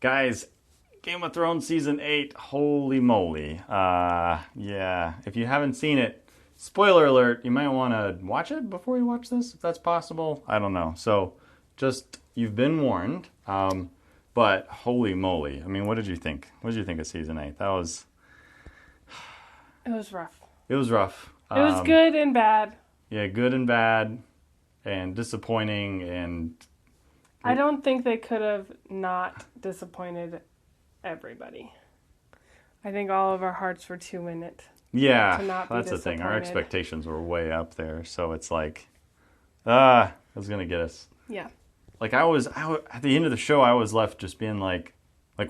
Guys, Game of Thrones Season 8, holy moly. Yeah, if you haven't seen it, spoiler alert, you might want to watch it before you watch this, if that's possible. I don't know. So, just, you've been warned. But, holy moly. I mean, what did you think? What did you think of Season 8? That was... It was rough. It was rough. It was good and bad. Yeah, good and bad, and disappointing, and... I don't think they could have not disappointed everybody. I think all of our hearts were too in it. Yeah, that's the thing. Our expectations were way up there, so it's like, it was going to get us. Yeah. Like, at the end of the show, I was left just being like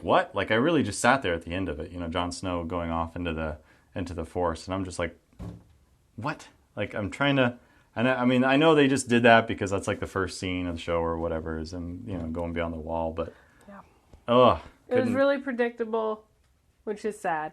what? Like, I really just sat there at the end of it, Jon Snow going off into the forest, and I'm just like, what? Like, I'm trying to... I mean, I know they just did that because that's like the first scene of the show or whatever is them, going beyond the wall, but... Yeah. It was really predictable, which is sad.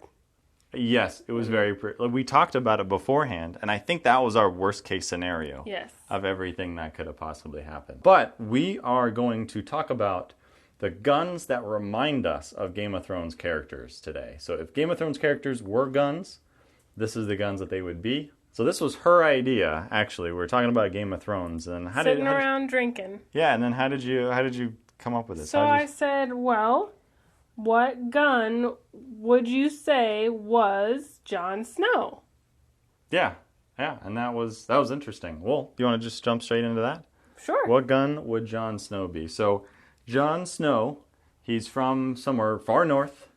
Yes, it was very... We talked about it beforehand, and I think that was our worst case scenario. Yes. Of everything that could have possibly happened. But we are going to talk about the guns that remind us of Game of Thrones characters today. So if Game of Thrones characters were guns, this is the guns that they would be. So this was her idea, actually. We were talking about Game of Thrones, and sitting around drinking. Yeah, and then how did you come up with this? So I said, well, what gun would you say was Jon Snow? Yeah, and that was interesting. Well, do you want to just jump straight into that? Sure. What gun would Jon Snow be? So Jon Snow, he's from somewhere far north.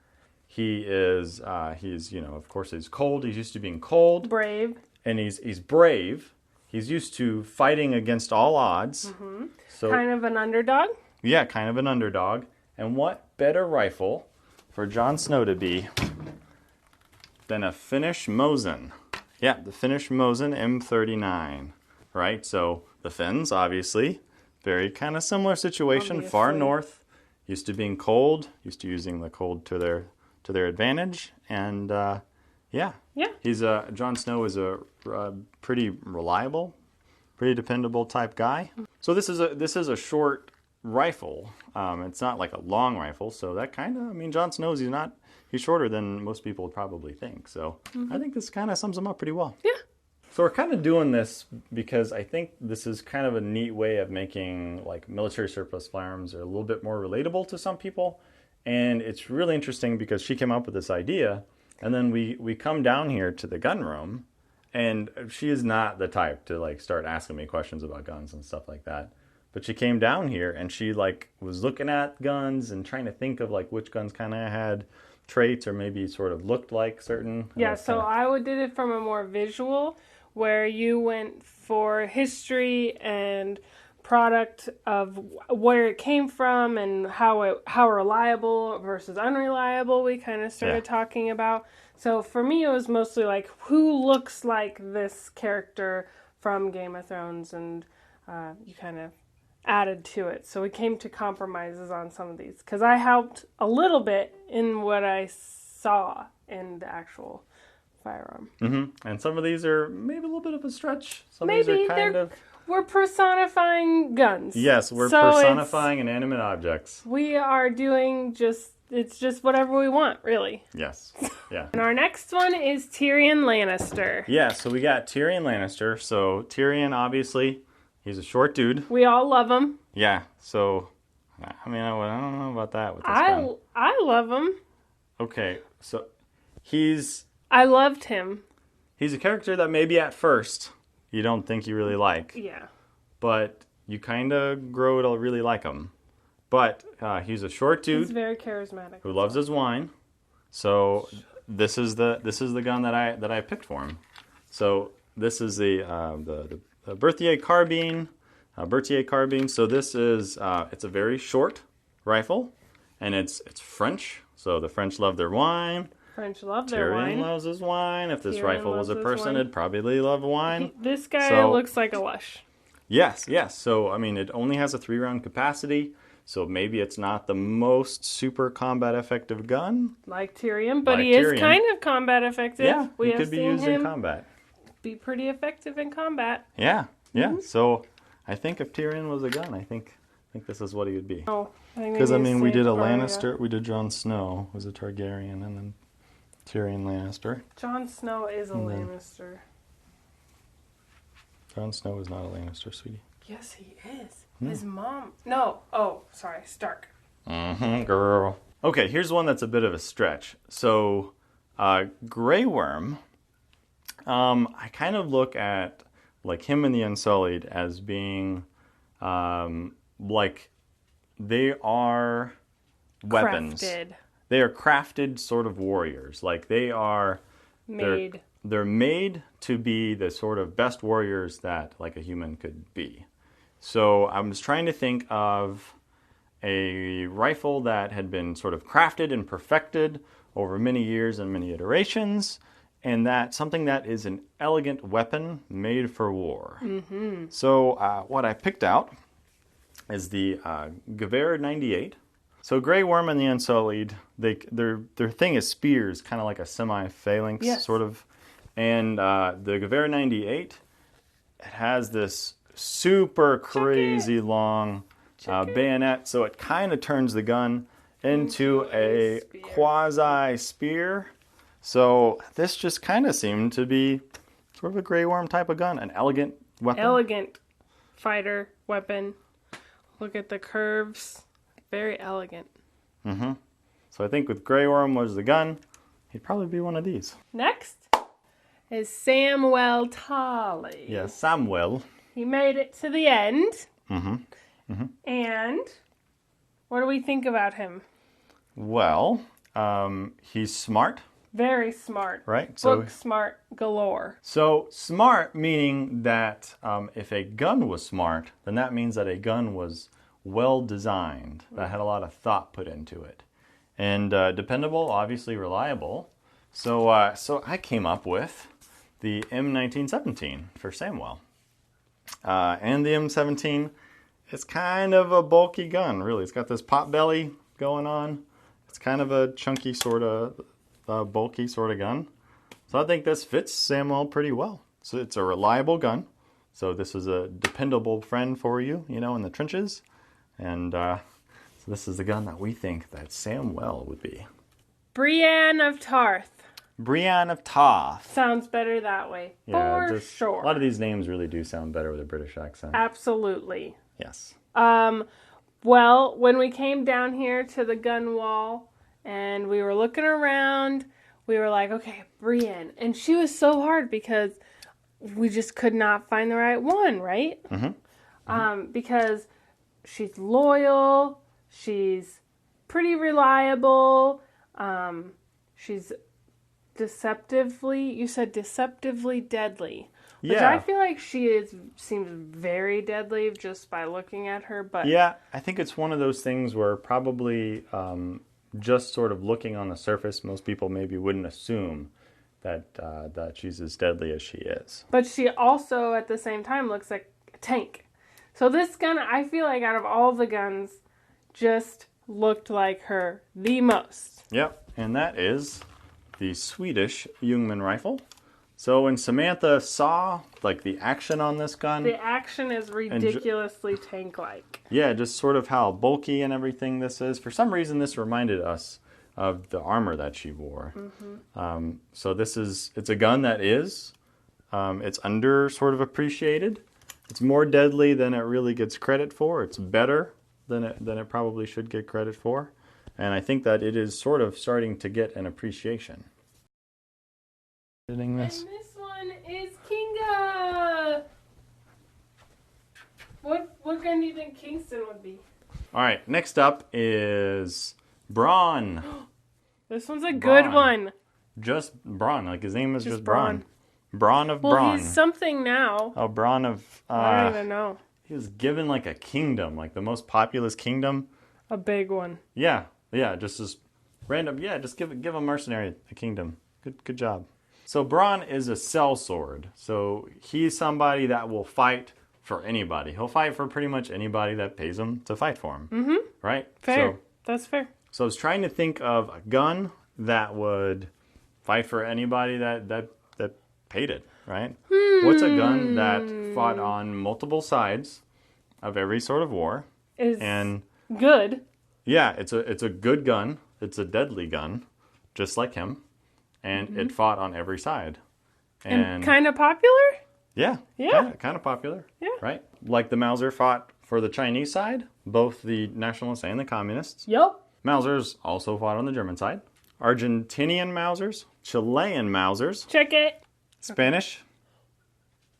He is, of course, he's cold. He's used to being cold. Brave. And he's brave. He's used to fighting against all odds. Mm-hmm. So, kind of an underdog? Yeah, kind of an underdog. And what better rifle for Jon Snow to be than a Finnish Mosin? Yeah, the Finnish Mosin M39. Right? So the Finns, obviously, very kind of similar situation. Obviously. Far north, used to being cold, used to using the cold to their advantage. And, yeah. Jon Snow is a pretty reliable, pretty dependable type guy. So this is a short rifle. It's not like a long rifle, so that kind of, Jon Snow he's shorter than most people would probably think. So I think this kind of sums him up pretty well. Yeah. So we're kind of doing this because I think this is kind of a neat way of making like military surplus firearms are a little bit more relatable to some people. And it's really interesting because she came up with this idea. And then we come down here to the gun room, and she is not the type to like start asking me questions about guns and stuff like that. But she came down here and she like was looking at guns and trying to think of like which guns kind of had traits or maybe sort of looked like certain. Yeah, so I did it from a more visual, where you went for history and product of where it came from and how reliable versus unreliable we kind of started talking about. So for me, it was mostly like who looks like this character from Game of Thrones, and you kind of added to it. So we came to compromises on some of these because I helped a little bit in what I saw in the actual firearm. Mm-hmm. And some of these are maybe a little bit of a stretch. Some of these are kind of... We're personifying guns. Yes, we're personifying inanimate objects. We are doing it's just whatever we want, really. Yes, yeah. And our next one is Tyrion Lannister. Yeah, so we got Tyrion Lannister. So Tyrion, obviously, he's a short dude. We all love him. Yeah, so, I don't know about that with this gun. I love him. Okay, so I loved him. He's a character that maybe at first... you don't think you really like. Yeah. But you kind of grow to really like him. But he's a short dude. He's very charismatic. Who loves his wine. So this is the gun that I picked for him. So this is the Berthier carbine. So this is it's a very short rifle, and it's French. So the French love their wine. French love their wine. Tyrion loves his wine. If this rifle was a person, it'd probably love wine. This guy looks like a lush. Yes. So, it only has a 3-round capacity, so maybe it's not the most super combat effective gun. Like Tyrion, but he is kind of combat effective. Yeah, he could be used in combat. Be pretty effective in combat. Yeah. Mm-hmm. So, I think if Tyrion was a gun, I think think this is what he would be. Oh, Because, I mean, we did a Lannister, we did Jon Snow, was a Targaryen, and then Tyrion Lannister. Jon Snow is a And then- Lannister. Jon Snow is not a Lannister, sweetie. Yes, he is. His mom. No. Oh, sorry. Stark. Girl. Okay, here's one that's a bit of a stretch. So, Grey Worm, I kind of look at, like, him and the Unsullied as being, like, they are weapons. Crafted. They are crafted sort of warriors. Like, they are... Made. They're made to be the sort of best warriors that, like, a human could be. So I was trying to think of a rifle that had been sort of crafted and perfected over many years and many iterations, and that something that is an elegant weapon made for war. Mm-hmm. So what I picked out is the Gewehr 98. So Grey Worm and the Unsullied, their thing is spears, kind of like a semi-phalanx sort of. And the Gewehr 98, it has this super crazy long bayonet, so it kind of turns the gun into a quasi-spear. So this just kind of seemed to be sort of a Grey Worm type of gun, an elegant weapon. Elegant fighter weapon. Look at the curves. Very elegant. Mm-hmm. So I think with Grey Worm was the gun, he'd probably be one of these. Next is Samwell Tarly. Yeah, Samwell. He made it to the end. Mm-hmm. Mm-hmm. And what do we think about him? Well, he's smart. Very smart. Right. Book smart galore. So smart meaning that if a gun was smart, then that means that a gun was well designed, that had a lot of thought put into it. And dependable, obviously reliable. So I came up with the M1917 for Samwell. And the M17 is kind of a bulky gun, really. It's got this pot belly going on. It's kind of a chunky sort of, bulky sort of gun. So I think this fits Samwell pretty well. So it's a reliable gun. So this is a dependable friend for you, you know, in the trenches. And so this is the gun that we think that Samwell would be. Brienne of Tarth. Brienne of Tarth. Sounds better that way. Yeah, for sure. A lot of these names really do sound better with a British accent. Absolutely. Yes. Well, when we came down here to the gun wall and we were looking around, we were like, okay, Brienne. And she was so hard because we just could not find the right one, right? Mm-hmm. Because she's loyal, she's pretty reliable, she's deceptively deadly. Which I feel like seems very deadly just by looking at her. But yeah, I think it's one of those things where probably just sort of looking on the surface, most people maybe wouldn't assume that she's as deadly as she is. But she also, at the same time, looks like a tank. So this gun, I feel like out of all the guns, just looked like her the most. Yep, and that is the Swedish Ljungman rifle. So when Samantha saw like the action on this gun, the action is ridiculously tank-like. Yeah, just sort of how bulky and everything this is. For some reason, this reminded us of the armor that she wore. Mm-hmm. So it's a gun that is, it's under sort of appreciated. It's more deadly than it really gets credit for. It's better than it probably should get credit for. And I think that it is sort of starting to get an appreciation. And this one is Kinga. What gun do you think Kingston would be? All right, next up is Bronn. This one's a good one. Just Bronn, like his name is just Bronn. Bronn of Bronn. Well, he's something now. Oh, Bronn of... I don't even know. He was given like a kingdom, like the most populous kingdom. A big one. Yeah, just this random... Yeah, just give a mercenary a kingdom. Good job. So Bronn is a sellsword. So he's somebody that will fight for anybody. He'll fight for pretty much anybody that pays him to fight for him. Mm-hmm. Right? Fair. That's fair. So I was trying to think of a gun that would fight for anybody that paid it, right? What's a gun that fought on multiple sides of every sort of war? is and good. yeah, it's a good gun. It's a deadly gun, just like him, and it fought on every side. And kind of popular? Yeah, kind of popular. Yeah. Right? Like the Mauser fought for the Chinese side, both the nationalists and the communists. Yep. Mausers also fought on the German side. Argentinian Mausers, Chilean Mausers, Check it. Spanish,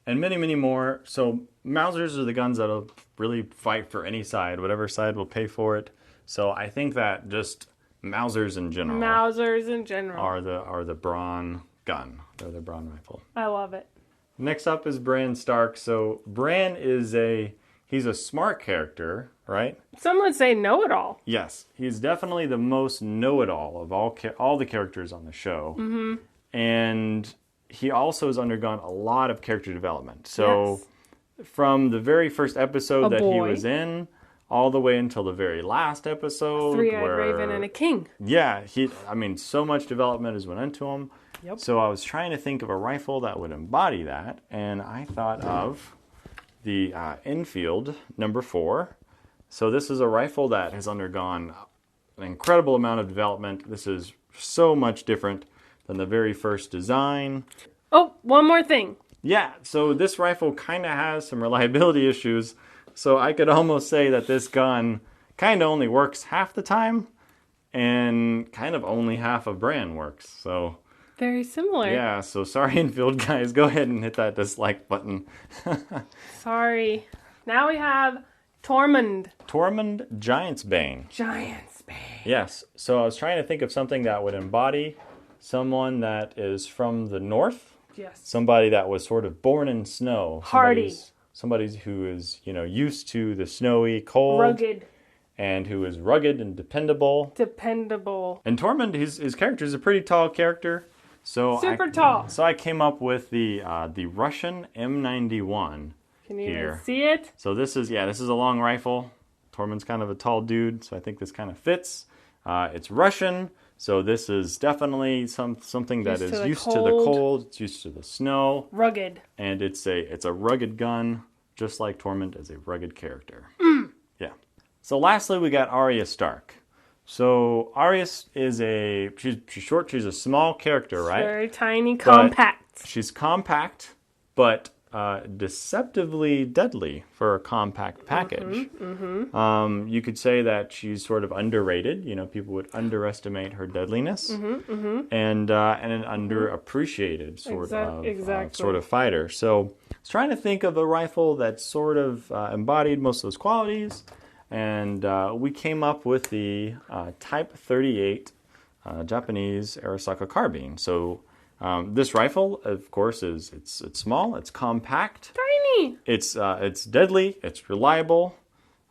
and many, many more. So Mausers are the guns that'll really fight for any side, whatever side will pay for it. So I think that just Mausers in general are the Bronn gun. They're the Bronn rifle. I love it. Next up is Bran Stark. So Bran is he's a smart character, right? Some would say know-it-all. Yes, he's definitely the most know-it-all of all the characters on the show. Mm-hmm. And he also has undergone a lot of character development. So from the very first episode that he was in, all the way until the very last episode. A three-eyed raven and a king. Yeah, so much development has went into him. Yep. So I was trying to think of a rifle that would embody that, and I thought of the Enfield number 4. So this is a rifle that has undergone an incredible amount of development. This is so much different than the very first design. Oh, one more thing. Yeah, so this rifle kind of has some reliability issues. So I could almost say that this gun kind of only works half the time, and kind of only half of Bran works. So very similar. Yeah, so sorry, Enfield guys. Go ahead and hit that dislike button. Sorry. Now we have Tormund. Tormund Giantsbane. Giantsbane. Yes. So I was trying to think of something that would embody someone that is from the north. Yes. Somebody that was sort of born in snow. Hardy. Somebody who is, used to the snowy cold. Rugged. And who is rugged and dependable. Dependable. And Tormund, his character is a pretty tall character. Super tall. So I came up with the Russian M91. Can you here. See it? So this is a long rifle. Tormund's kind of a tall dude, so I think this kind of fits. It's Russian, so this is definitely something that is used to the cold. It's used to the snow. Rugged. And it's a rugged gun, just like Tormund is a rugged character. Yeah. So lastly, we got Arya Stark. So Arya is she's short. She's a small character, right? Very tiny, compact. She's compact, but deceptively deadly for a compact package. You could say that she's sort of underrated. People would underestimate her deadliness, and an underappreciated sort of fighter. So I was trying to think of a rifle that sort of embodied most of those qualities, and we came up with the Type 38 Japanese Arisaka carbine. So this rifle, of course, it's small, it's compact, tiny. It's deadly, it's reliable.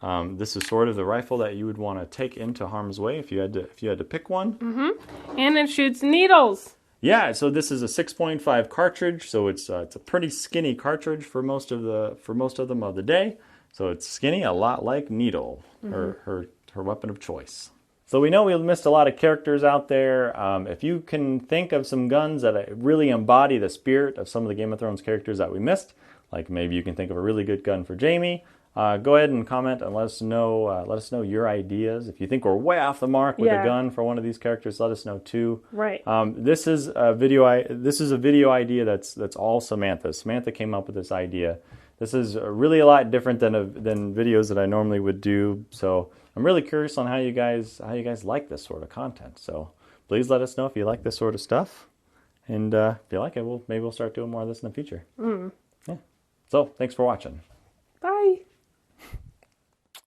This is sort of the rifle that you would want to take into harm's way if you had to pick one. And it shoots needles. Yeah, so this is a 6.5 cartridge, so it's a pretty skinny cartridge for most of them of the day. So it's skinny, a lot like Needle, her weapon of choice. So we know we missed a lot of characters out there. If you can think of some guns that really embody the spirit of some of the Game of Thrones characters that we missed, like maybe you can think of a really good gun for Jaime, go ahead and comment and let us know your ideas. If you think we're way off the mark with a gun for one of these characters, let us know too. Right. This is a video idea that's all Samantha. Samantha came up with this idea. This is really a lot different than videos that I normally would do. So I'm really curious on how you guys like this sort of content. So please let us know if you like this sort of stuff, and if you like it, maybe we'll start doing more of this in the future. Yeah. So thanks for watching. Bye.